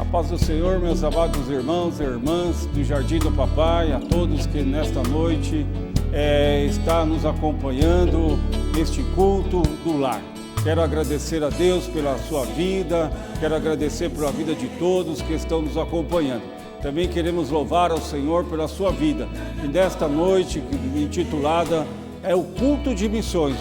A paz do Senhor, meus amados irmãos e irmãs do Jardim do Papai, a todos que nesta noite está nos acompanhando neste culto do lar. Quero agradecer a Deus pela sua vida, quero agradecer pela vida de todos que estão nos acompanhando. Também queremos louvar ao Senhor pela sua vida. E nesta noite, intitulada, é o culto de missões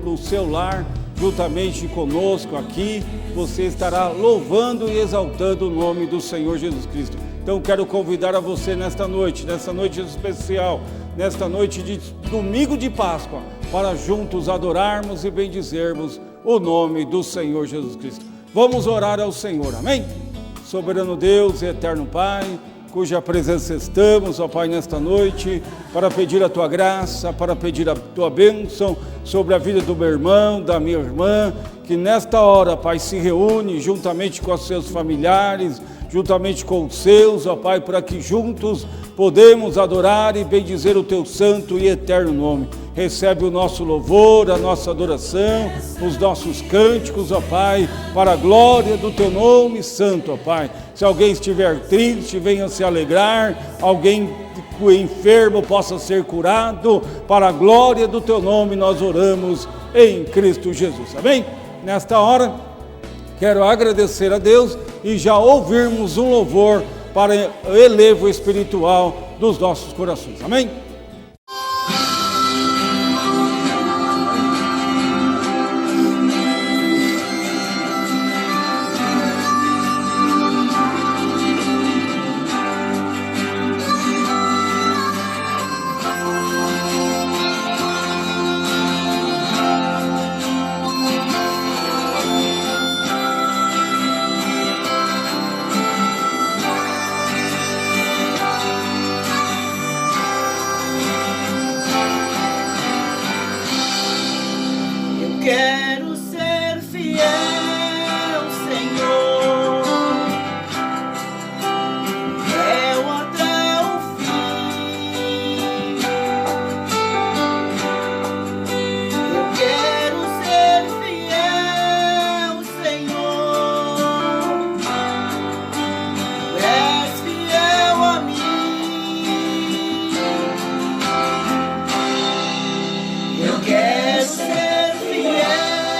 do seu lar, juntamente conosco aqui, você estará louvando e exaltando o nome do Senhor Jesus Cristo. Então quero convidar a você nesta noite especial, nesta noite de domingo de Páscoa, para juntos adorarmos e bendizermos o nome do Senhor Jesus Cristo. Vamos orar ao Senhor, amém? Soberano Deus e eterno Pai, cuja presença estamos, ó Pai, nesta noite, para pedir a Tua graça, para pedir a Tua bênção sobre a vida do meu irmão, da minha irmã, que nesta hora, Pai, se reúne juntamente com os seus familiares, juntamente com os seus, ó Pai, para que juntos podemos adorar e bendizer o Teu santo e eterno nome. Recebe o nosso louvor, a nossa adoração, os nossos cânticos, ó Pai, para a glória do Teu nome santo, ó Pai. Se alguém estiver triste, venha se alegrar, alguém enfermo possa ser curado, para a glória do Teu nome nós oramos em Cristo Jesus, amém? Nesta hora, quero agradecer a Deus e já ouvirmos um louvor para o elevo espiritual dos nossos corações, amém? Quero ser fiel, Senhor, fiel até o fim. Eu quero ser fiel, Senhor, Tu és fiel a mim. Eu quero ser fiel,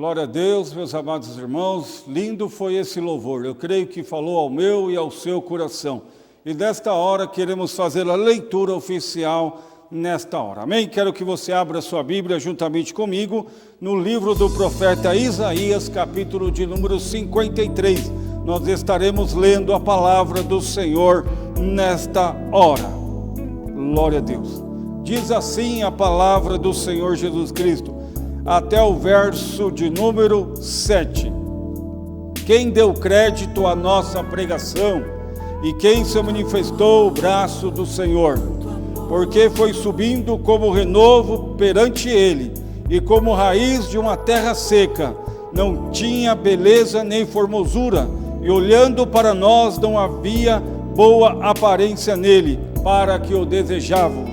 Glória a Deus, meus amados irmãos, lindo foi esse louvor, eu creio que falou ao meu e ao seu coração. E nesta hora queremos fazer a leitura oficial nesta hora, amém? Quero que você abra sua Bíblia juntamente comigo no livro do profeta Isaías, capítulo de número 53. Nós estaremos lendo a palavra do Senhor nesta hora. Glória a Deus. Diz assim a palavra do Senhor Jesus Cristo, até o verso de número 7. Quem deu crédito à nossa pregação e quem se manifestou o braço do Senhor? Porque foi subindo como renovo perante ele e como raiz de uma terra seca, não tinha beleza nem formosura, e olhando para nós não havia boa aparência nele, para que o desejávamos.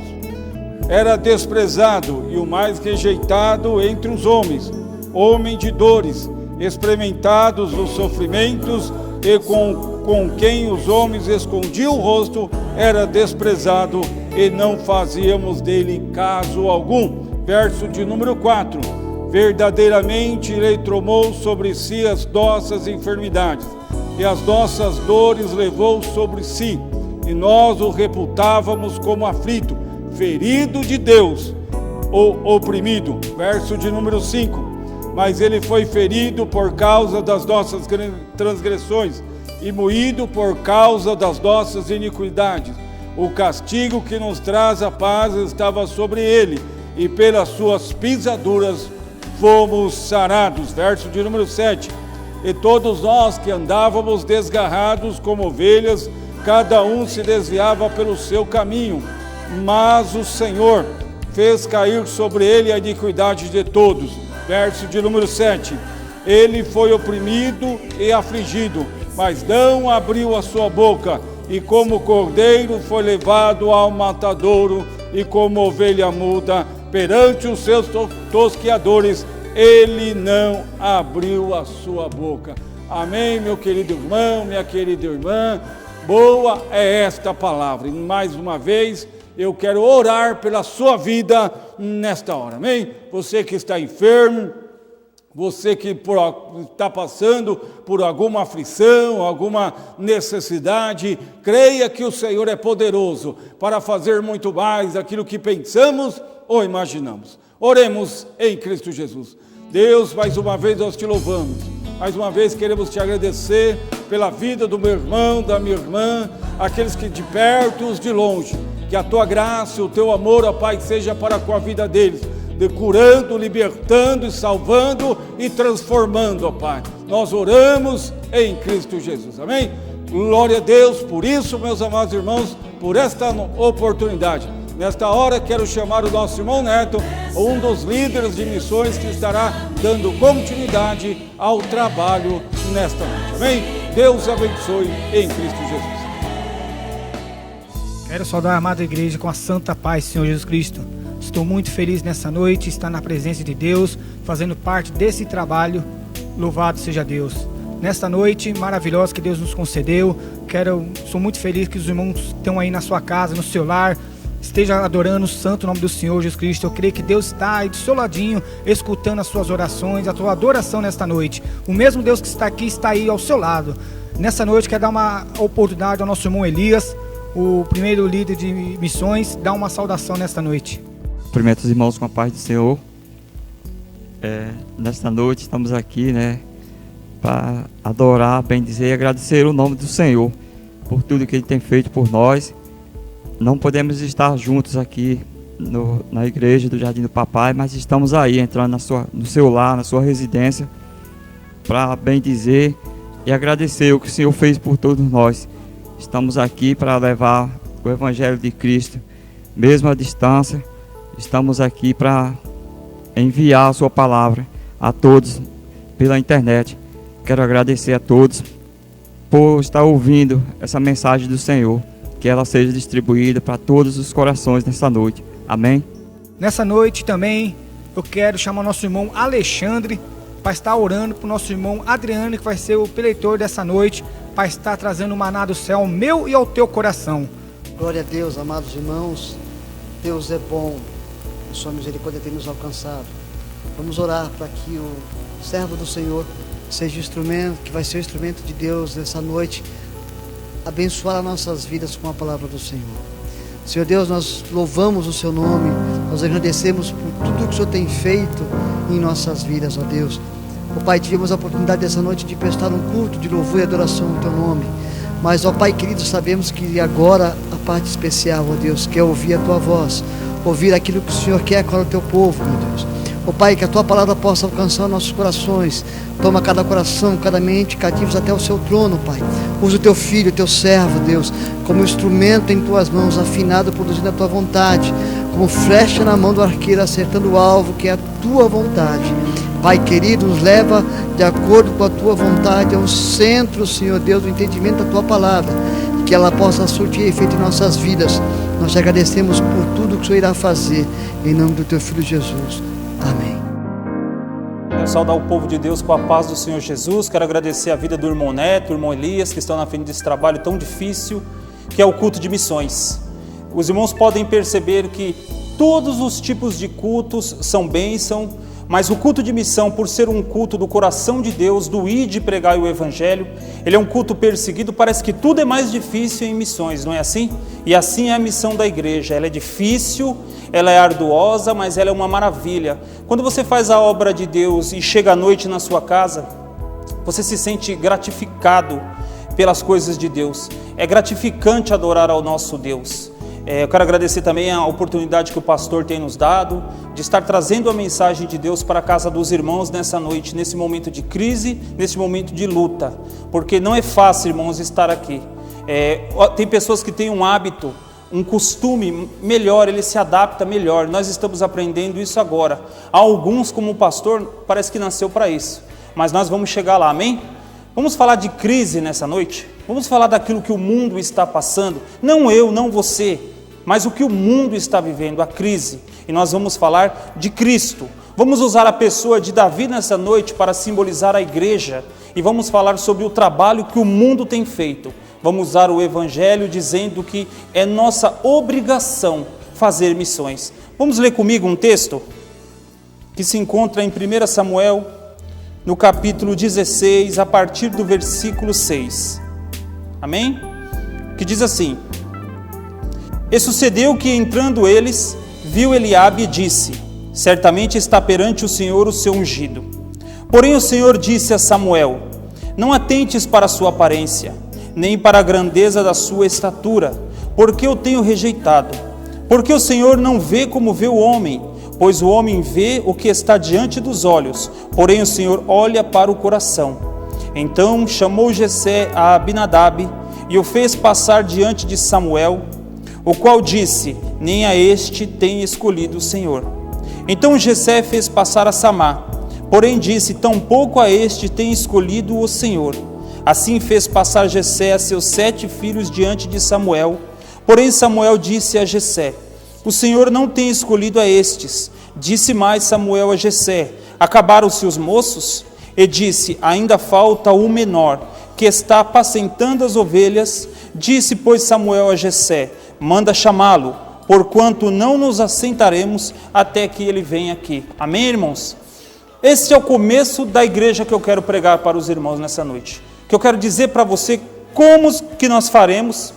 Era desprezado e o mais rejeitado entre os homens, homem de dores, experimentados os sofrimentos, e com quem os homens escondiam o rosto, era desprezado e não fazíamos dele caso algum. Verso de número 4. Verdadeiramente ele tomou sobre si as nossas enfermidades, e as nossas dores levou sobre si, e nós o reputávamos como aflito, ferido de Deus, ou oprimido. Verso de número 5. Mas ele foi ferido por causa das nossas transgressões, e moído por causa das nossas iniquidades. O castigo que nos traz a paz estava sobre ele, e pelas suas pisaduras fomos sarados. Verso de número 7. E todos nós que andávamos desgarrados como ovelhas, cada um se desviava pelo seu caminho, mas o Senhor fez cair sobre ele a iniquidade de todos. Verso de número 7. Ele foi oprimido e afligido, mas não abriu a sua boca, e como cordeiro foi levado ao matadouro, e como ovelha muda perante os seus tosqueadores, ele não abriu a sua boca. Amém, meu querido irmão, minha querida irmã, boa é esta palavra. E mais uma vez, eu quero orar pela sua vida nesta hora, amém? Você que está enfermo, você que está passando por alguma aflição, alguma necessidade, creia que o Senhor é poderoso para fazer muito mais daquilo que pensamos ou imaginamos. Oremos em Cristo Jesus. Deus, mais uma vez nós te louvamos, mais uma vez queremos te agradecer pela vida do meu irmão, da minha irmã, aqueles que de perto e os de longe, que a tua graça, o teu amor, ó Pai, seja para com a vida deles, curando, libertando e salvando e transformando, ó Pai. Nós oramos em Cristo Jesus, amém? Glória a Deus por isso, meus amados irmãos, por esta oportunidade. Nesta hora quero chamar o nosso irmão Neto, um dos líderes de missões que estará dando continuidade ao trabalho nesta noite, amém? Deus abençoe em Cristo Jesus. Quero saudar a amada igreja com a santa paz, Senhor Jesus Cristo. Estou muito feliz nessa noite, estar na presença de Deus, fazendo parte desse trabalho. Louvado seja Deus. Nesta noite maravilhosa que Deus nos concedeu, sou muito feliz que os irmãos estão aí na sua casa, no seu lar, esteja adorando o santo nome do Senhor Jesus Cristo. Eu creio que Deus está aí do seu ladinho, escutando as suas orações, a tua adoração nesta noite. O mesmo Deus que está aqui está aí ao seu lado. Nessa noite quero dar uma oportunidade ao nosso irmão Elias, o primeiro líder de missões, dar uma saudação nesta noite. Cumprimento os irmãos com a paz do Senhor. Nesta noite estamos aqui, para adorar, bendizer e agradecer o nome do Senhor por tudo que Ele tem feito por nós. Não podemos estar juntos aqui na igreja do Jardim do Papai, mas estamos aí entrando no seu lar, na sua residência, para bendizer e agradecer o que o Senhor fez por todos nós. Estamos aqui para levar o Evangelho de Cristo, mesmo à distância. Estamos aqui para enviar a sua palavra a todos pela internet. Quero agradecer a todos por estar ouvindo essa mensagem do Senhor. Que ela seja distribuída para todos os corações nessa noite. Amém? Nessa noite também eu quero chamar o nosso irmão Alexandre para estar orando para o nosso irmão Adriano, que vai ser o preleitor dessa noite, para estar trazendo o maná do céu ao meu e ao teu coração. Glória a Deus, amados irmãos. Deus é bom, a sua misericórdia tem nos alcançado. Vamos orar para que o servo do Senhor, seja instrumento, que vai ser o instrumento de Deus nessa noite, abençoar as nossas vidas com a palavra do Senhor. Senhor Deus, nós louvamos o Seu nome, nós agradecemos por tudo que o Senhor tem feito em nossas vidas, ó Deus. Ó Pai, tivemos a oportunidade dessa noite de prestar um culto de louvor e adoração ao Teu nome, mas, ó Pai querido, sabemos que agora a parte especial, ó Deus, que é ouvir a Tua voz, ouvir aquilo que o Senhor quer para o Teu povo, meu Deus. Ó Pai, que a Tua palavra possa alcançar nossos corações. Toma cada coração, cada mente cativos até o Seu trono, Pai. Usa o Teu filho, o Teu servo, Deus, como instrumento em Tuas mãos, afinado, produzindo a Tua vontade, como flecha na mão do arqueiro, acertando o alvo, que é a Tua vontade. Pai querido, nos leva de acordo com a Tua vontade ao centro, Senhor Deus, do entendimento da Tua palavra, que ela possa surtir efeito em nossas vidas. Nós te agradecemos por tudo que o Senhor irá fazer, em nome do Teu Filho Jesus. Amém. Quero saudar o povo de Deus com a paz do Senhor Jesus. Quero agradecer a vida do irmão Neto, do irmão Elias, que estão na frente desse trabalho tão difícil, que é o culto de missões. Os irmãos podem perceber que todos os tipos de cultos são bênção, mas o culto de missão, por ser um culto do coração de Deus, do ir de pregar o Evangelho, ele é um culto perseguido. Parece que tudo é mais difícil em missões, não é assim? E assim é a missão da igreja. Ela é difícil, ela é arduosa, mas ela é uma maravilha. Quando você faz a obra de Deus e chega à noite na sua casa, você se sente gratificado pelas coisas de Deus. É gratificante adorar ao nosso Deus. Eu quero agradecer também a oportunidade que o pastor tem nos dado de estar trazendo a mensagem de Deus para a casa dos irmãos nessa noite, nesse momento de crise, nesse momento de luta, porque não é fácil, irmãos, estar aqui. Tem pessoas que têm um hábito, um costume melhor, ele se adapta melhor. Nós estamos aprendendo isso agora. Há alguns, como o pastor, parece que nasceu para isso, mas nós vamos chegar lá, amém? Vamos falar de crise nessa noite? Vamos falar daquilo que o mundo está passando, não eu, não você, mas o que o mundo está vivendo, a crise. E nós vamos falar de Cristo. Vamos usar a pessoa de Davi nessa noite para simbolizar a igreja, e vamos falar sobre o trabalho que o mundo tem feito. Vamos usar o Evangelho dizendo que é nossa obrigação fazer missões. Vamos ler comigo um texto que se encontra em 1 Samuel, no capítulo 16, a partir do versículo 6. Amém? Que diz assim: E sucedeu que, entrando eles, viu Eliabe e disse: Certamente está perante o Senhor o seu ungido. Porém o Senhor disse a Samuel: Não atentes para a sua aparência, nem para a grandeza da sua estatura, porque eu tenho rejeitado. Porque o Senhor não vê como vê o homem, pois o homem vê o que está diante dos olhos, porém o Senhor olha para o coração. Então chamou Jessé a Abinadab e o fez passar diante de Samuel, o qual disse: Nem a este tem escolhido o Senhor. Então Jessé fez passar a Samá, porém disse: Tampouco a este tem escolhido o Senhor. Assim fez passar Jessé a seus 7 filhos diante de Samuel. Porém Samuel disse a Jessé: O Senhor não tem escolhido a estes. Disse mais Samuel a Jessé: Acabaram-se os moços? E disse: Ainda falta o menor, que está apacentando as ovelhas. Disse, pois, Samuel a Jessé: Manda chamá-lo, porquanto não nos assentaremos até que ele venha aqui. Amém, irmãos? Esse é o começo da igreja que eu quero pregar para os irmãos nessa noite. Que eu quero dizer para você como que nós faremos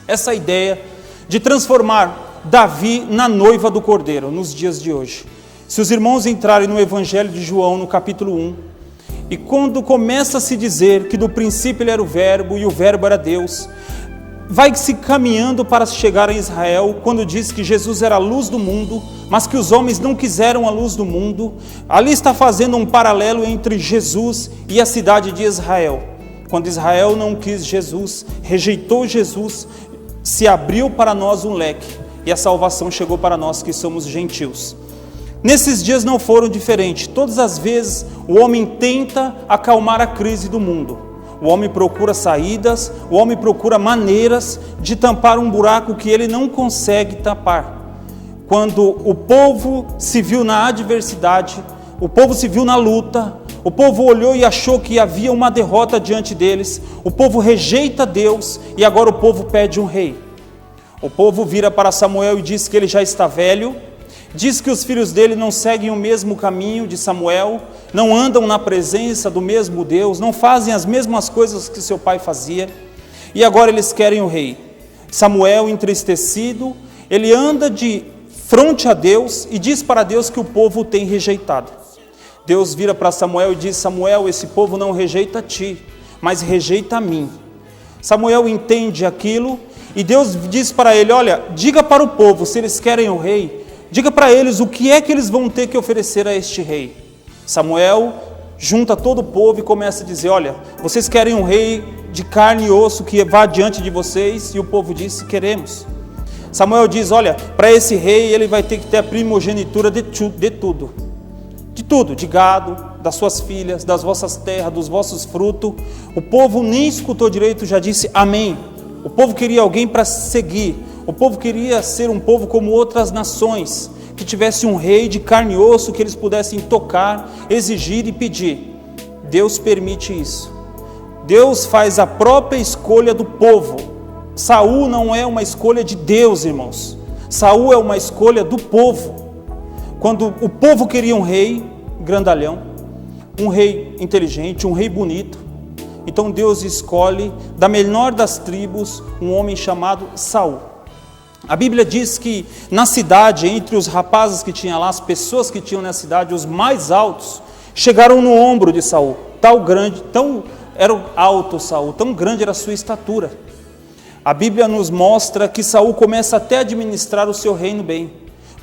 essa ideia de transformar Davi na noiva do Cordeiro nos dias de hoje. Se os irmãos entrarem no Evangelho de João, no capítulo 1, e quando começa a se dizer que do princípio ele era o Verbo e o Verbo era Deus, vai se caminhando para chegar a Israel, quando diz que Jesus era a luz do mundo, mas que os homens não quiseram a luz do mundo. Ali está fazendo um paralelo entre Jesus e a cidade de Israel. Quando Israel não quis Jesus, rejeitou Jesus, se abriu para nós um leque, e a salvação chegou para nós que somos gentios. Nesses dias não foram diferentes. Todas as vezes o homem tenta acalmar a crise do mundo. O homem procura saídas, o homem procura maneiras de tampar um buraco que ele não consegue tapar. Quando o povo se viu na adversidade, o povo se viu na luta, o povo olhou e achou que havia uma derrota diante deles, o povo rejeita Deus e agora o povo pede um rei. O povo vira para Samuel e diz que ele já está velho, Diz que os filhos dele não seguem o mesmo caminho de Samuel, não andam na presença do mesmo Deus, não fazem as mesmas coisas que seu pai fazia, e agora eles querem o rei. Samuel, entristecido, ele anda de frente a Deus e diz para Deus que o povo o tem rejeitado. Deus vira para Samuel e diz: Samuel, esse povo não rejeita a ti, mas rejeita a mim. Samuel entende aquilo e Deus diz para ele: olha, diga para o povo, se eles querem o rei, diga para eles o que é que eles vão ter que oferecer a este rei. Samuel junta todo o povo e começa a dizer: olha, vocês querem um rei de carne e osso que vá diante de vocês? E o povo disse: queremos. Samuel diz: olha, para esse rei ele vai ter que ter a primogenitura de tudo, de gado, das suas filhas, das vossas terras, dos vossos frutos. O povo nem escutou direito, já disse amém. O povo queria alguém para seguir, o povo queria ser um povo como outras nações, que tivesse um rei de carne e osso, que eles pudessem tocar, exigir e pedir. Deus permite isso. Deus faz a própria escolha do povo. Saul não é uma escolha de Deus, irmãos. Saul é uma escolha do povo. Quando o povo queria um rei grandalhão, um rei inteligente, um rei bonito, então Deus escolhe da menor das tribos um homem chamado Saul. A Bíblia diz que na cidade, entre os rapazes que tinham lá, as pessoas que tinham na cidade, os mais altos, chegaram no ombro de Saul. Tão era alto Saul, tão grande era a sua estatura. A Bíblia nos mostra que Saul começa até a administrar o seu reino bem,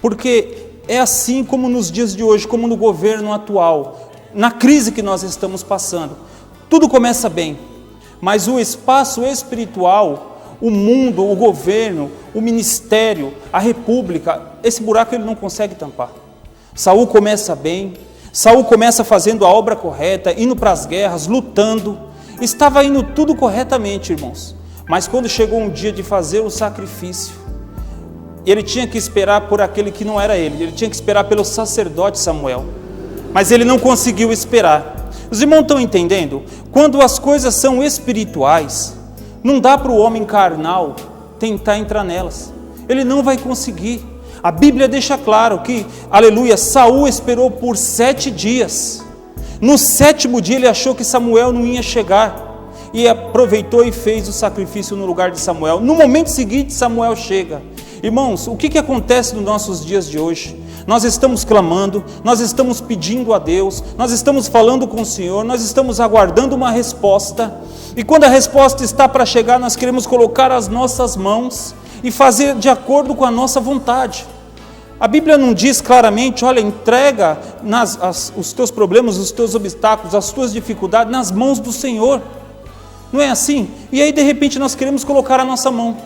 porque é assim como nos dias de hoje, como no governo atual, na crise que nós estamos passando. Tudo começa bem, mas o espaço espiritual, o mundo, o governo, o ministério, a república, esse buraco ele não consegue tampar. Saul começa bem, Saul começa fazendo a obra correta, indo para as guerras, lutando, estava indo tudo corretamente, irmãos. Mas quando chegou um dia de fazer o sacrifício, ele tinha que esperar por aquele que não era ele tinha que esperar pelo sacerdote Samuel, mas ele não conseguiu esperar. Os irmãos estão entendendo? Quando as coisas são espirituais, não dá para o homem carnal tentar entrar nelas, ele não vai conseguir. A Bíblia deixa claro que, aleluia, Saul esperou por 7 dias, no 7º dia ele achou que Samuel não ia chegar, e aproveitou e fez o sacrifício no lugar de Samuel. No momento seguinte Samuel chega. Irmãos, o que acontece nos nossos dias de hoje? Nós estamos clamando, nós estamos pedindo a Deus, nós estamos falando com o Senhor, nós estamos aguardando uma resposta, e quando a resposta está para chegar, nós queremos colocar as nossas mãos e fazer de acordo com a nossa vontade. A Bíblia não diz claramente: olha, entrega os teus problemas, os teus obstáculos, as tuas dificuldades nas mãos do Senhor. Não é assim? E aí de repente nós queremos colocar a nossa mão.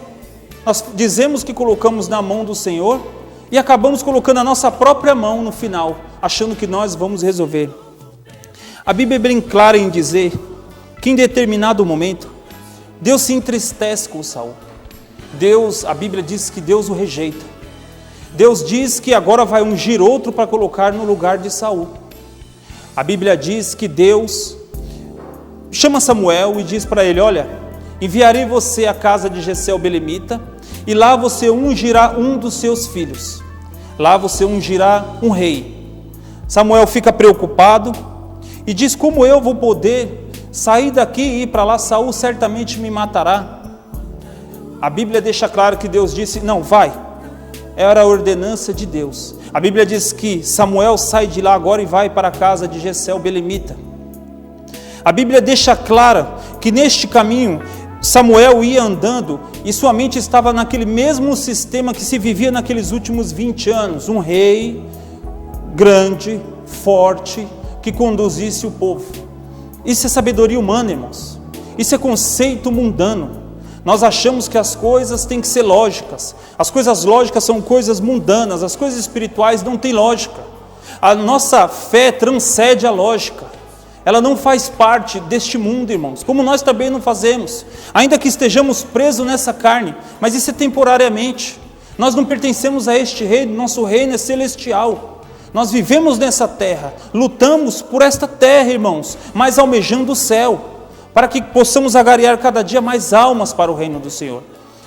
Nós dizemos que colocamos na mão do Senhor e acabamos colocando a nossa própria mão no final, achando que nós vamos resolver. A Bíblia é bem clara em dizer que em determinado momento Deus se entristece com Saul. A Bíblia diz que Deus o rejeita. Deus diz que agora vai ungir outro para colocar no lugar de Saul. A Bíblia diz que Deus chama Samuel e diz para ele: olha, enviarei você à casa de Jessé o belemita, e lá você ungirá um dos seus filhos. Lá você ungirá um rei. Samuel fica preocupado e diz: como eu vou poder sair daqui e ir para lá? Saul certamente me matará. A Bíblia deixa claro que Deus disse: não, vai. Era a ordenança de Deus. A Bíblia diz que Samuel sai de lá agora e vai para a casa de Jessé o belemita. A Bíblia deixa claro que neste caminho Samuel ia andando e sua mente estava naquele mesmo sistema que se vivia naqueles últimos 20 anos. Um rei grande, forte, que conduzisse o povo. Isso é sabedoria humana, irmãos. Isso é conceito mundano. Nós achamos que as coisas têm que ser lógicas. As coisas lógicas são coisas mundanas. As coisas espirituais não têm lógica. A nossa fé transcende a lógica. Ela não faz parte deste mundo, irmãos, como nós também não fazemos, ainda que estejamos presos nessa carne, mas isso é temporariamente. Nós não pertencemos a este reino, nosso reino é celestial. Nós vivemos nessa terra, lutamos por esta terra, irmãos, mas almejando o céu, para que possamos agariar cada dia mais almas para o reino do Senhor.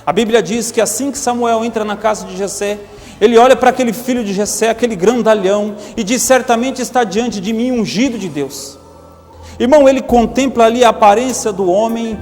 A Bíblia diz que assim que Samuel entra na casa de Jessé, Ele olha para aquele filho de Jessé, aquele grandalhão, e diz: certamente está diante de mim ungido de Deus. Irmão, ele contempla ali a aparência do homem,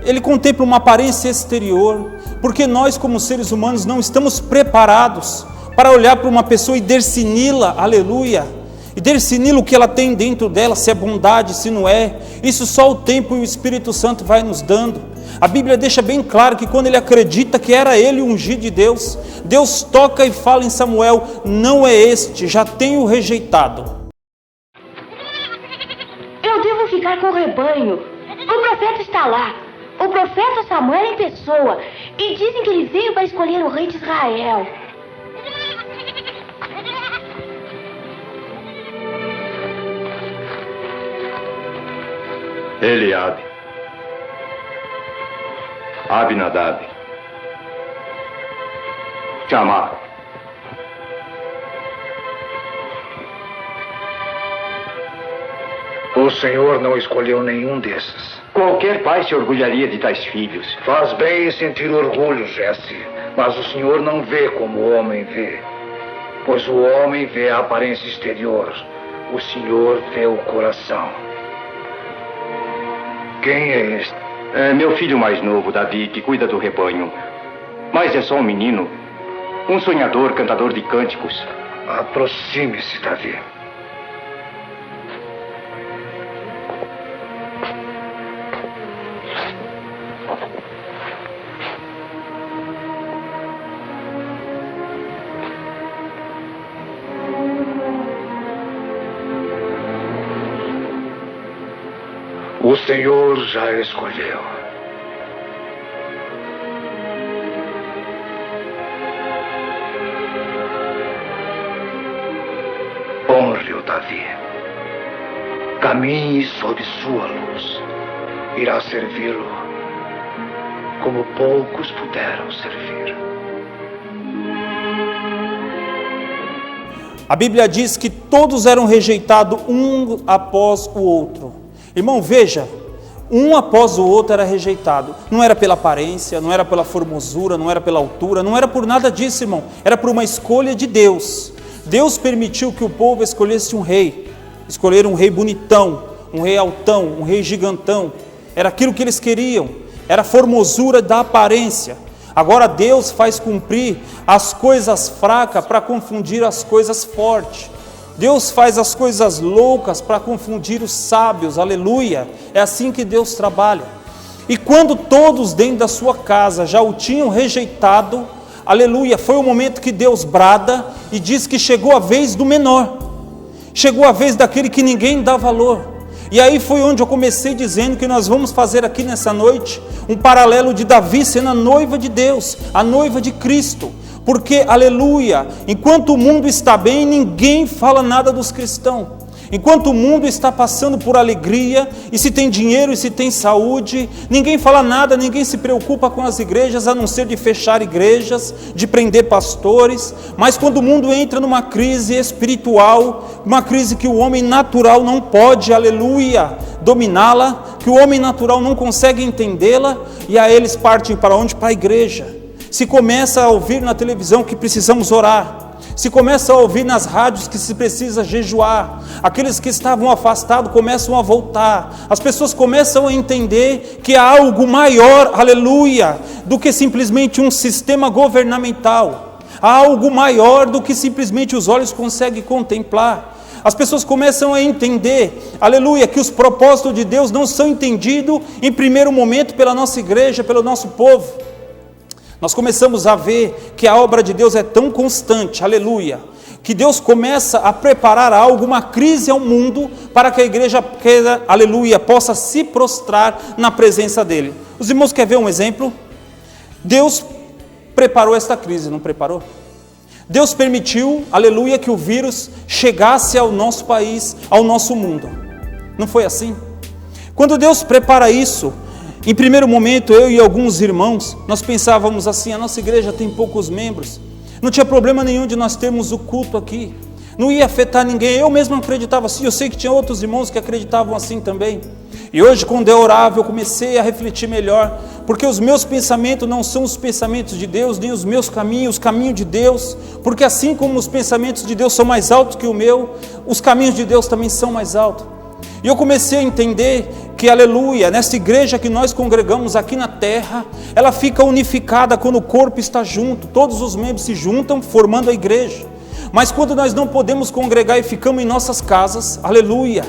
ele contempla uma aparência exterior, porque nós como seres humanos não estamos preparados para olhar para uma pessoa e discerni-la, aleluia, e discernir o que ela tem dentro dela, se é bondade, se não é. Isso só o tempo e o Espírito Santo vai nos dando. A Bíblia deixa bem claro que quando ele acredita que era ele o ungido de Deus, Deus toca e fala em Samuel: não é este, já tenho rejeitado. Eu devo ficar com o rebanho. O profeta está lá. O profeta Samuel em pessoa. E dizem que ele veio para escolher o rei de Israel. Eliabe, Abinadab, Chamá. O Senhor não escolheu nenhum desses. Qualquer pai se orgulharia de tais filhos. Faz bem em sentir orgulho, Jesse, mas o Senhor não vê como o homem vê. Pois o homem vê a aparência exterior, o Senhor vê o coração. Quem é este? É meu filho mais novo, Davi, que cuida do rebanho. Mas é só um menino, um sonhador, cantador de cânticos. Aproxime-se, Davi. O Senhor já escolheu. Honre-o, Davi. Caminhe sob sua luz. Irá servi-lo como poucos puderam servir. A Bíblia diz que todos eram rejeitados um após o outro. Irmão, veja, um após o outro era rejeitado. Não era pela aparência, não era pela formosura, não era pela altura, não era por nada disso, irmão. Era por uma escolha de Deus. Deus permitiu que o povo escolhesse um rei. Escolheram um rei bonitão, um rei altão, um rei gigantão. Era aquilo que eles queriam. Era a formosura da aparência. Agora Deus faz cumprir as coisas fracas para confundir as coisas fortes. Deus faz as coisas loucas para confundir os sábios, aleluia. É assim que Deus trabalha. E quando todos dentro da sua casa já o tinham rejeitado, aleluia, foi o momento que Deus brada e diz que chegou a vez do menor. Chegou a vez daquele que ninguém dá valor. E aí foi onde eu comecei dizendo que nós vamos fazer aqui nessa noite um paralelo de Davi sendo a noiva de Deus, a noiva de Cristo. Porque, aleluia, enquanto o mundo está bem, ninguém fala nada dos cristãos. Enquanto o mundo está passando por alegria, e se tem dinheiro e se tem saúde, ninguém fala nada, ninguém se preocupa com as igrejas, a não ser de fechar igrejas, de prender pastores. Mas quando o mundo entra numa crise espiritual, uma crise que o homem natural não pode, aleluia, dominá-la, que o homem natural não consegue entendê-la, e aí eles partem para onde? Para a igreja. Se começa a ouvir na televisão que precisamos orar, se começa a ouvir nas rádios que se precisa jejuar, aqueles que estavam afastados começam a voltar, as pessoas começam a entender que há algo maior, aleluia, do que simplesmente um sistema governamental, há algo maior do que simplesmente os olhos conseguem contemplar. As pessoas começam a entender, aleluia, que os propósitos de Deus não são entendidos em primeiro momento pela nossa igreja, pelo nosso povo. Nós começamos a ver que a obra de Deus é tão constante, aleluia, que Deus começa a preparar algo, uma crise ao mundo, para que a igreja, aleluia, possa se prostrar na presença dele. Os irmãos querem ver um exemplo? Deus preparou esta crise, não preparou? Deus permitiu, aleluia, que o vírus chegasse ao nosso país, ao nosso mundo. Não foi assim? Quando Deus prepara isso, em primeiro momento, eu e alguns irmãos, nós pensávamos assim, a nossa igreja tem poucos membros, não tinha problema nenhum de nós termos o culto aqui, não ia afetar ninguém. Eu mesmo acreditava assim, eu sei que tinha outros irmãos que acreditavam assim também. E hoje, quando eu orava, eu comecei a refletir melhor, porque os meus pensamentos não são os pensamentos de Deus, nem os meus caminhos, os caminhos de Deus, porque assim como os pensamentos de Deus são mais altos que o meu, os caminhos de Deus também são mais altos. E eu comecei a entender que, aleluia, nessa igreja que nós congregamos aqui na terra, ela fica unificada quando o corpo está junto, todos os membros se juntam formando a igreja. Mas quando nós não podemos congregar e ficamos em nossas casas, aleluia,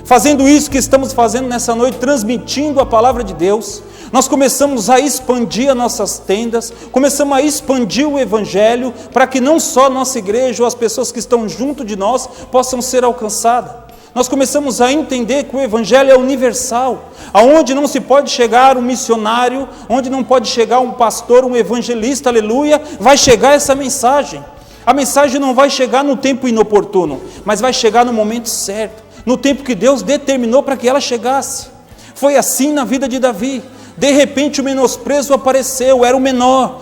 fazendo isso que estamos fazendo nessa noite, transmitindo a palavra de Deus, nós começamos a expandir as nossas tendas, começamos a expandir o evangelho, para que não só a nossa igreja ou as pessoas que estão junto de nós possam ser alcançadas. Nós começamos a entender que o evangelho é universal, aonde não se pode chegar um missionário, onde não pode chegar um pastor, um evangelista, aleluia, vai chegar essa mensagem. A mensagem não vai chegar no tempo inoportuno, mas vai chegar no momento certo, no tempo que Deus determinou para que ela chegasse. Foi assim na vida de Davi. De repente o menosprezo apareceu, era o menor.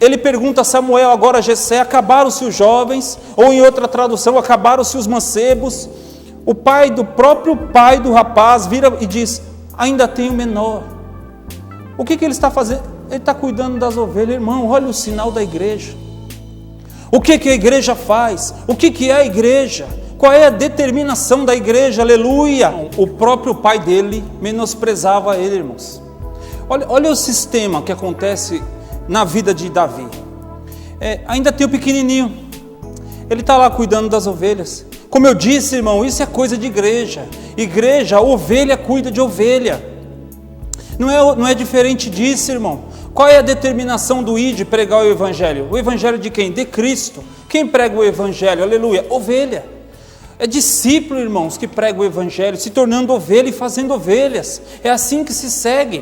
Ele pergunta a Samuel, agora Jessé, acabaram-se os jovens? Ou em outra tradução, acabaram-se os mancebos? O pai do próprio pai do rapaz vira e diz, ainda tem o menor. O que ele está fazendo? Ele está cuidando das ovelhas. Irmão, olha o sinal da igreja. O que a igreja faz? O que é a igreja? Qual é a determinação da igreja? Aleluia! O próprio pai dele menosprezava ele, irmãos. Olha o sistema que acontece na vida de Davi. Ainda tem o pequenininho. Ele está lá cuidando das ovelhas. Como eu disse, irmão, isso é coisa de igreja. Igreja, ovelha cuida de ovelha. Não é diferente disso, irmão. Qual é a determinação do ID pregar o evangelho? O evangelho de quem? De Cristo. Quem prega o evangelho? Aleluia. Ovelha. É discípulo, irmãos, que prega o evangelho, se tornando ovelha e fazendo ovelhas. É assim que se segue.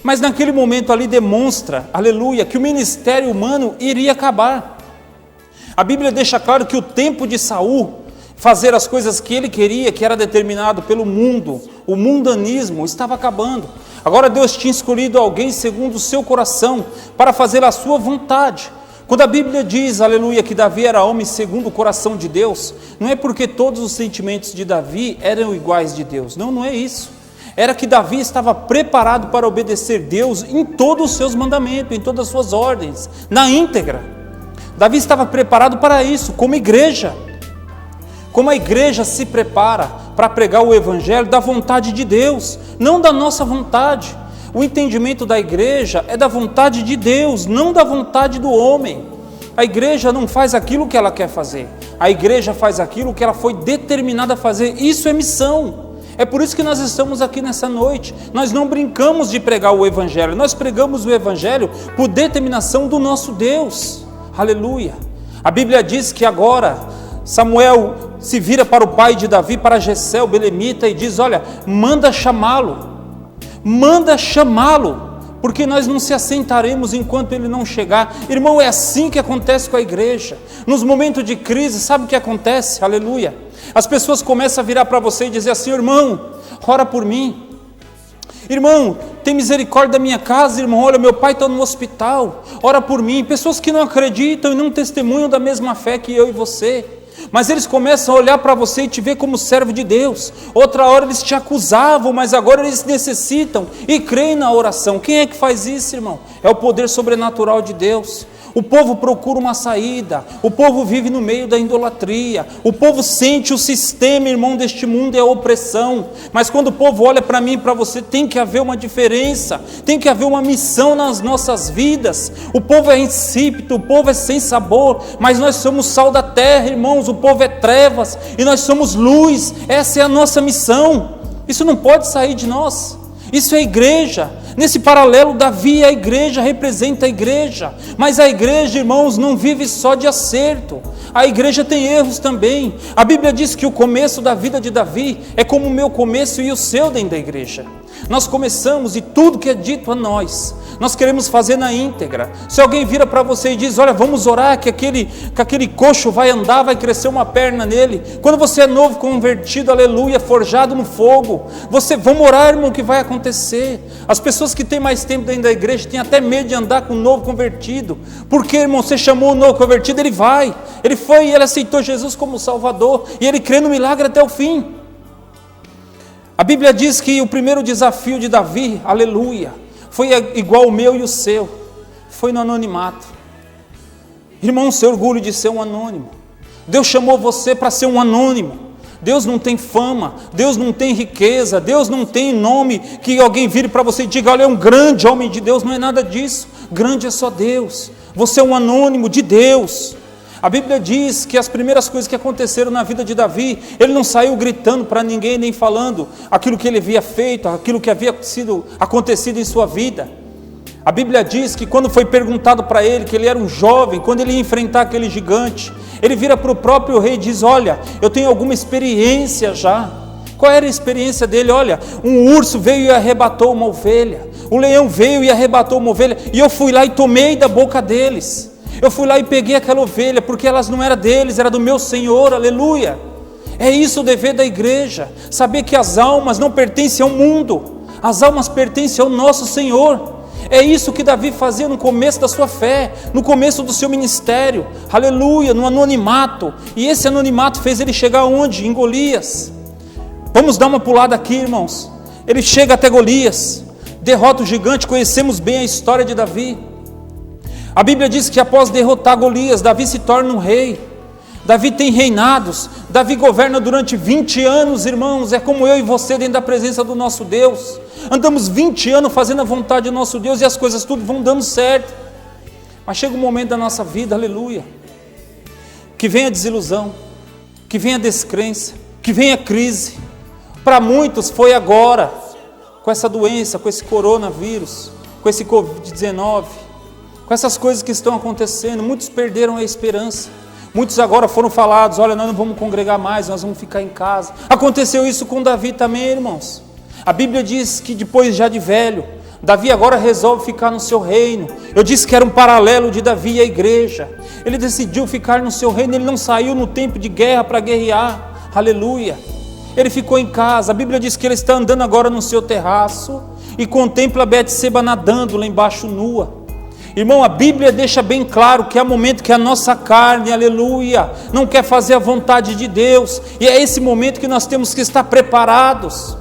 Mas naquele momento ali demonstra, aleluia, que o ministério humano iria acabar. A Bíblia deixa claro que o tempo de Saul fazer as coisas que ele queria, que era determinado pelo mundo, o mundanismo, estava acabando. Agora Deus tinha escolhido alguém segundo o seu coração, para fazer a sua vontade. Quando a Bíblia diz, aleluia, que Davi era homem segundo o coração de Deus, não é porque todos os sentimentos de Davi eram iguais de Deus, não é isso. Era que Davi estava preparado para obedecer Deus em todos os seus mandamentos, em todas as suas ordens, na íntegra. Davi estava preparado para isso, como igreja. Como a igreja se prepara para pregar o evangelho da vontade de Deus, não da nossa vontade. O entendimento da igreja é da vontade de Deus, não da vontade do homem. A igreja não faz aquilo que ela quer fazer. A igreja faz aquilo que ela foi determinada a fazer. Isso é missão. É por isso que nós estamos aqui nessa noite. Nós não brincamos de pregar o evangelho. Nós pregamos o evangelho por determinação do nosso Deus. Aleluia. A Bíblia diz que agora Samuel se vira para o pai de Davi, para Jessé, o belemita, e diz, olha, manda chamá-lo, porque nós não se assentaremos enquanto ele não chegar. Irmão, é assim que acontece com a igreja. Nos momentos de crise, sabe o que acontece? Aleluia. As pessoas começam a virar para você e dizer assim, irmão, ora por mim. Irmão, tem misericórdia da minha casa, irmão, olha, meu pai está no hospital, ora por mim. Pessoas que não acreditam e não testemunham da mesma fé que eu e você. Mas eles começam a olhar para você e te ver como servo de Deus. Outra hora eles te acusavam, mas agora eles necessitam e creem na oração. Quem é que faz isso, irmão? É o poder sobrenatural de Deus. O povo procura uma saída, o povo vive no meio da idolatria, o povo sente o sistema, irmão, deste mundo é a opressão, mas quando o povo olha para mim e para você, tem que haver uma diferença, tem que haver uma missão nas nossas vidas. O povo é insípido, o povo é sem sabor, mas nós somos sal da terra, irmãos, o povo é trevas e nós somos luz. Essa é a nossa missão, isso não pode sair de nós, isso é igreja. Nesse paralelo, Davi, a igreja, representa a igreja, mas a igreja, irmãos, não vive só de acerto, a igreja tem erros também. A Bíblia diz que o começo da vida de Davi é como o meu começo e o seu dentro da igreja. Nós começamos e tudo que é dito a nós queremos fazer na íntegra. Se alguém vira para você e diz, olha, vamos orar que aquele coxo vai andar, vai crescer uma perna nele. Quando você é novo convertido, aleluia, forjado no fogo, vamos orar, irmão, que vai acontecer. As pessoas que têm mais tempo dentro da igreja têm até medo de andar com um novo convertido. Porque, irmão, você chamou o novo convertido, ele foi e ele aceitou Jesus como Salvador e ele crê no milagre até o fim. Bíblia diz que o primeiro desafio de Davi, aleluia, foi igual o meu e o seu, foi no anonimato. Irmão, se orgulho de ser um anônimo. Deus chamou você para ser um anônimo. Deus não tem fama, Deus não tem riqueza, Deus não tem nome que alguém vire para você e diga, olha, é um grande homem de Deus. Não é nada disso, grande é só Deus. Você é um anônimo de Deus. A Bíblia diz que as primeiras coisas que aconteceram na vida de Davi, ele não saiu gritando para ninguém, nem falando aquilo que ele havia feito, aquilo que havia acontecido em sua vida. A Bíblia diz que quando foi perguntado para ele, que ele era um jovem, quando ele ia enfrentar aquele gigante, ele vira para o próprio rei e diz, olha, eu tenho alguma experiência já. Qual era a experiência dele? Olha, um urso veio e arrebatou uma ovelha, o leão veio e arrebatou uma ovelha, e eu fui lá e tomei da boca deles. Eu fui lá e peguei aquela ovelha, porque elas não eram deles, era do meu Senhor, aleluia. É isso o dever da igreja, saber que as almas não pertencem ao mundo, as almas pertencem ao nosso Senhor. É isso que Davi fazia no começo da sua fé, no começo do seu ministério, aleluia, no anonimato. E esse anonimato fez ele chegar aonde? Em Golias. Vamos dar uma pulada aqui, irmãos. Ele chega até Golias, derrota o gigante. Conhecemos bem a história de Davi. A Bíblia diz que após derrotar Golias, Davi se torna um rei. Davi tem reinados, Davi governa durante 20 anos, irmãos. É como eu e você dentro da presença do nosso Deus. Andamos 20 anos fazendo a vontade do nosso Deus e as coisas tudo vão dando certo. Mas chega um momento da nossa vida, aleluia, que vem a desilusão, que vem a descrença, que vem a crise. Para muitos foi agora, com essa doença, com esse coronavírus, com esse Covid-19, com essas coisas que estão acontecendo. Muitos perderam a esperança. Muitos agora foram falados, olha, nós não vamos congregar mais, nós vamos ficar em casa. Aconteceu isso com Davi também, irmãos. A Bíblia diz que depois já de velho, Davi agora resolve ficar no seu reino. Eu disse que era um paralelo de Davi e a igreja. Ele decidiu ficar no seu reino, ele não saiu no tempo de guerra para guerrear, aleluia. Ele ficou em casa. A Bíblia diz que ele está andando agora no seu terraço e contempla Betseba nadando lá embaixo nua. Irmão, a Bíblia deixa bem claro que há momento que a nossa carne, aleluia, não quer fazer a vontade de Deus, e é esse momento que nós temos que estar preparados.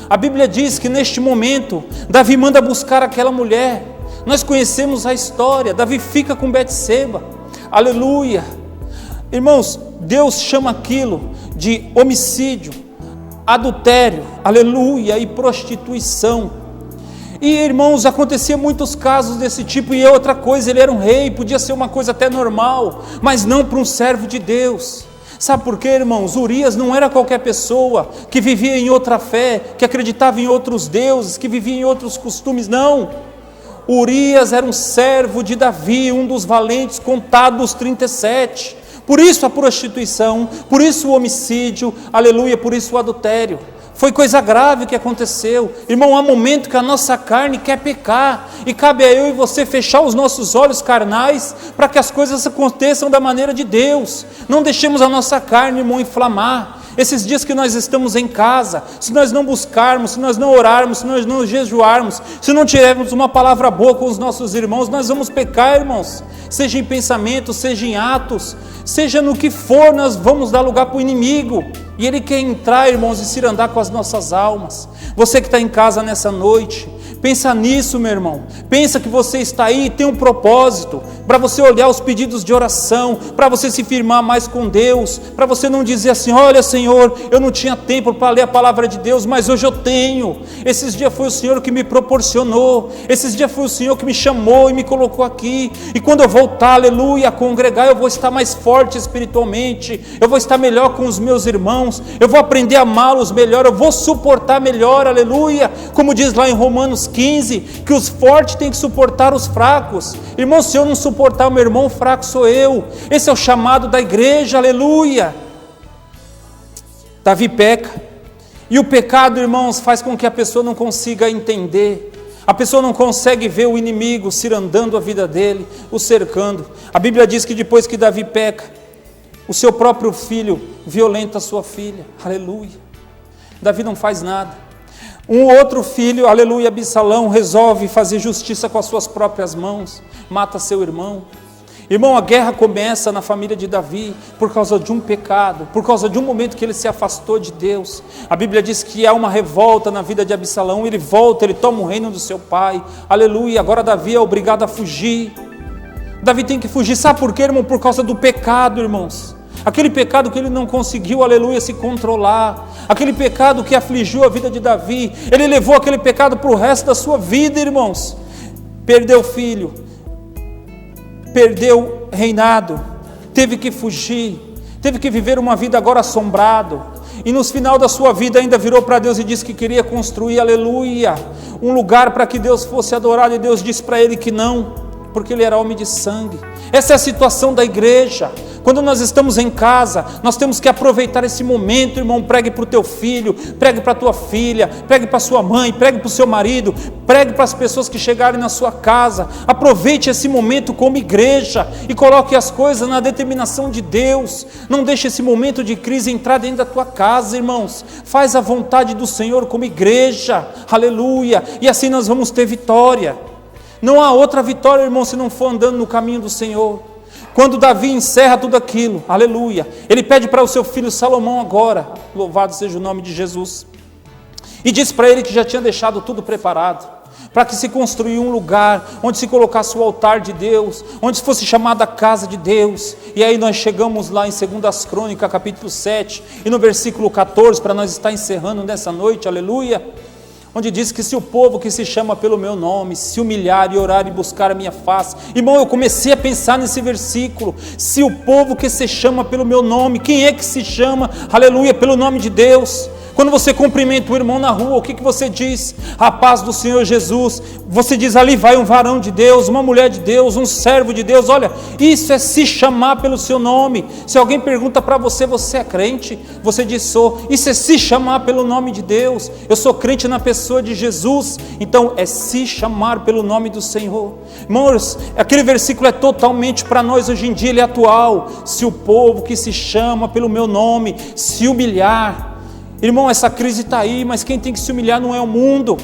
A Bíblia diz que neste momento, Davi manda buscar aquela mulher. Nós conhecemos a história. Davi fica com Betseba, aleluia. Irmãos, Deus chama aquilo de homicídio, adultério, aleluia, e prostituição. E, irmãos, acontecia muitos casos desse tipo. E outra coisa, ele era um rei, podia ser uma coisa até normal, mas não para um servo de Deus. Sabe por quê, irmãos? Urias não era qualquer pessoa que vivia em outra fé, que acreditava em outros deuses, que vivia em outros costumes, não. Urias era um servo de Davi, um dos valentes contados dos 37. Por isso a prostituição, por isso o homicídio, aleluia, por isso o adultério. Foi coisa grave que aconteceu. Irmão, há momento que a nossa carne quer pecar, e cabe a eu e você fechar os nossos olhos carnais, para que as coisas aconteçam da maneira de Deus. Não deixemos a nossa carne, irmão, inflamar. Esses dias que nós estamos em casa, se nós não buscarmos, se nós não orarmos, se nós não jejuarmos, se não tivermos uma palavra boa com os nossos irmãos, nós vamos pecar, irmãos. Seja em pensamento, seja em atos, seja no que for, nós vamos dar lugar para o inimigo. E ele quer entrar, irmãos, e se andar com as nossas almas. Você que está em casa nessa noite, pensa nisso, meu irmão. Pensa que você está aí e tem um propósito, para você olhar os pedidos de oração, para você se firmar mais com Deus, para você não dizer assim, olha, Senhor, eu não tinha tempo para ler a palavra de Deus, mas hoje eu tenho. Esses dias foi o Senhor que me proporcionou, esses dias foi o Senhor que me chamou e me colocou aqui, e quando eu voltar, aleluia, a congregar, eu vou estar mais forte espiritualmente, eu vou estar melhor com os meus irmãos, eu vou aprender a amá-los melhor, eu vou suportar melhor, aleluia, como diz lá em Romanos 15, que os fortes têm que suportar os fracos. Irmão, se eu não suportar o meu irmão, o fraco sou eu. Esse é o chamado da igreja, aleluia. Davi peca, e o pecado, irmãos, faz com que a pessoa não consiga entender, a pessoa não consegue ver o inimigo cirandando a vida dele, o cercando. A Bíblia diz que depois que Davi peca, o seu próprio filho violenta a sua filha, aleluia. Davi não faz nada. Um outro filho, aleluia, Absalão, resolve fazer justiça com as suas próprias mãos, mata seu irmão. Irmão, a guerra começa na família de Davi por causa de um pecado, por causa de um momento que ele se afastou de Deus. A Bíblia diz que há uma revolta na vida de Absalão, ele volta, ele toma o reino do seu pai, aleluia, agora Davi é obrigado a fugir. Davi tem que fugir, sabe por quê, irmão? Por causa do pecado, irmãos. Aquele pecado que ele não conseguiu, aleluia, se controlar, aquele pecado que afligiu a vida de Davi, ele levou aquele pecado para o resto da sua vida, irmãos. Perdeu filho, perdeu reinado, teve que fugir, teve que viver uma vida agora assombrado, e no final da sua vida ainda virou para Deus e disse que queria construir, aleluia, um lugar para que Deus fosse adorado, e Deus disse para ele que não, porque ele era homem de sangue. Essa é a situação da igreja. Quando nós estamos em casa, nós temos que aproveitar esse momento, irmão. Pregue para o teu filho, pregue para a tua filha, pregue para a sua mãe, pregue para o seu marido, pregue para as pessoas que chegarem na sua casa. Aproveite esse momento como igreja e coloque as coisas na determinação de Deus. Não deixe esse momento de crise entrar dentro da tua casa, irmãos. Faz a vontade do Senhor como igreja, aleluia, e assim nós vamos ter vitória. Não há outra vitória, irmão, se não for andando no caminho do Senhor. Quando Davi encerra tudo aquilo, aleluia, ele pede para o seu filho Salomão agora, louvado seja o nome de Jesus, e diz para ele que já tinha deixado tudo preparado, para que se construísse um lugar, onde se colocasse o altar de Deus, onde fosse chamada a casa de Deus. E aí nós chegamos lá em 2 Crônicas, capítulo 7, e no versículo 14, para nós estar encerrando nessa noite, aleluia, onde diz que se o povo que se chama pelo meu nome se humilhar e orar e buscar a minha face. Irmão, eu comecei a pensar nesse versículo, se o povo que se chama pelo meu nome, quem é que se chama, aleluia, pelo nome de Deus? Quando você cumprimenta o irmão na rua, o que você diz? A paz do Senhor Jesus. Você diz, ali vai um varão de Deus, uma mulher de Deus, um servo de Deus. Olha, isso é se chamar pelo seu nome. Se alguém pergunta para você, você é crente? Você diz, sou. Isso é se chamar pelo nome de Deus. Eu sou crente na pessoa de Jesus. Então é se chamar pelo nome do Senhor. Irmãos, aquele versículo é totalmente para nós hoje em dia, ele é atual. Se o povo que se chama pelo meu nome se humilhar. Irmão, essa crise está aí, mas quem tem que se humilhar não é o mundo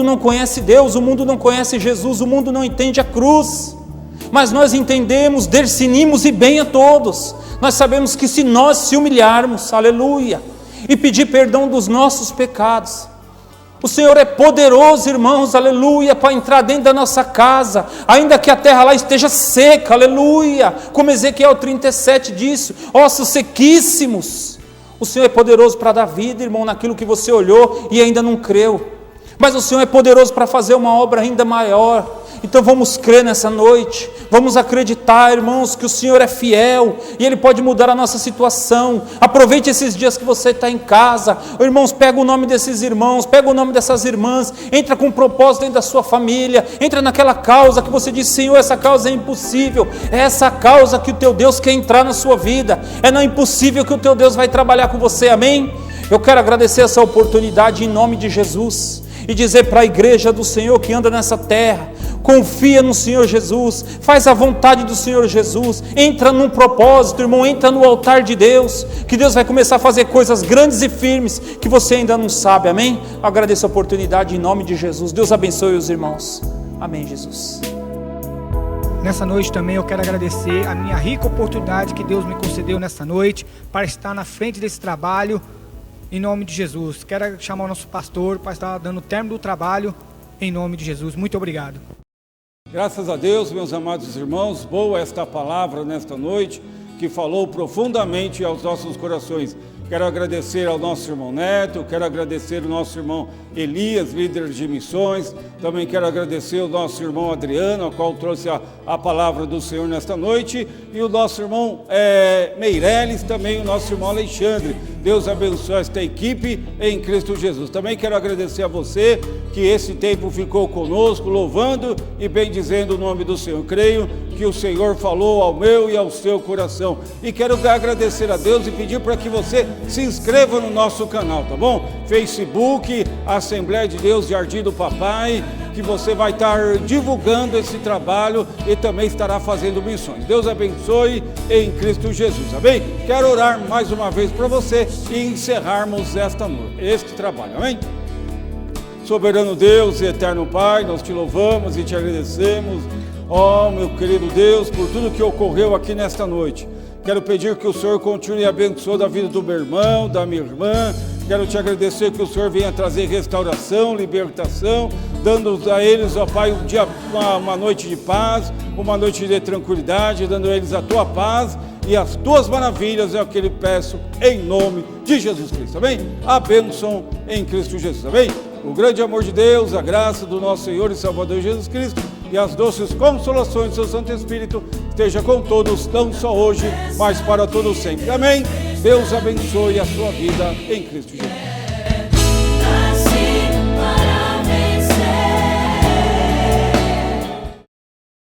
não conhece Deus, o mundo não conhece Jesus, o mundo não entende a cruz, mas nós entendemos, discernimos e bem a todos, nós sabemos que se nós se humilharmos, aleluia, e pedir perdão dos nossos pecados, o Senhor é poderoso, irmãos, aleluia, para entrar dentro da nossa casa, ainda que a terra lá esteja seca, aleluia, como Ezequiel 37 disse, ossos sequíssimos. O Senhor é poderoso para dar vida, irmão, naquilo que você olhou e ainda não creu. Mas o Senhor é poderoso para fazer uma obra ainda maior. Então vamos crer nessa noite, vamos acreditar, irmãos, que o Senhor é fiel e Ele pode mudar a nossa situação. Aproveite esses dias que você está em casa, irmãos, pega o nome desses irmãos, pega o nome dessas irmãs, entra com um propósito dentro da sua família, entra naquela causa que você diz, Senhor, essa causa é impossível, é essa causa que o teu Deus quer entrar na sua vida, é na impossível que o teu Deus vai trabalhar com você, amém? Eu quero agradecer essa oportunidade em nome de Jesus e dizer para a igreja do Senhor que anda nessa terra, confia no Senhor Jesus, faz a vontade do Senhor Jesus, entra num propósito, irmão, entra no altar de Deus, que Deus vai começar a fazer coisas grandes e firmes, que você ainda não sabe, amém? Eu agradeço a oportunidade em nome de Jesus, Deus abençoe os irmãos, amém, Jesus. Nessa noite também eu quero agradecer a minha rica oportunidade que Deus me concedeu nessa noite, para estar na frente desse trabalho, em nome de Jesus. Quero chamar o nosso pastor para estar dando o término do trabalho, em nome de Jesus. Muito obrigado. Graças a Deus, meus amados irmãos, boa esta palavra nesta noite, que falou profundamente aos nossos corações. Quero agradecer ao nosso irmão Neto, quero agradecer ao nosso irmão Elias, líder de missões, também quero agradecer ao nosso irmão Adriano, ao qual trouxe a palavra do Senhor nesta noite, e o nosso irmão Meireles, também o nosso irmão Alexandre. Deus abençoe esta equipe em Cristo Jesus. Também quero agradecer a você que esse tempo ficou conosco, louvando e bendizendo o nome do Senhor. Creio que o Senhor falou ao meu e ao seu coração. E quero agradecer a Deus e pedir para que você se inscreva no nosso canal, tá bom? Facebook, Assembleia de Deus Jardim do Papai, que você vai estar divulgando esse trabalho e também estará fazendo missões. Deus abençoe em Cristo Jesus, amém? Quero orar mais uma vez para você e encerrarmos esta noite, este trabalho, amém? Soberano Deus e eterno Pai, nós te louvamos e te agradecemos, Ó, meu querido Deus, por tudo que ocorreu aqui nesta noite. Quero pedir que o Senhor continue abençoando a vida do meu irmão, da minha irmã. Quero te agradecer que o Senhor venha trazer restauração, libertação, dando a eles, ó Pai, uma noite de paz, uma noite de tranquilidade, dando a eles a tua paz e as tuas maravilhas, é o que eu lhe peço, em nome de Jesus Cristo, amém? A bênção em Cristo Jesus, amém? O grande amor de Deus, a graça do nosso Senhor e Salvador Jesus Cristo e as doces consolações do seu Santo Espírito esteja com todos, não só hoje, mas para todos sempre, amém? Deus abençoe a sua vida em Cristo Jesus.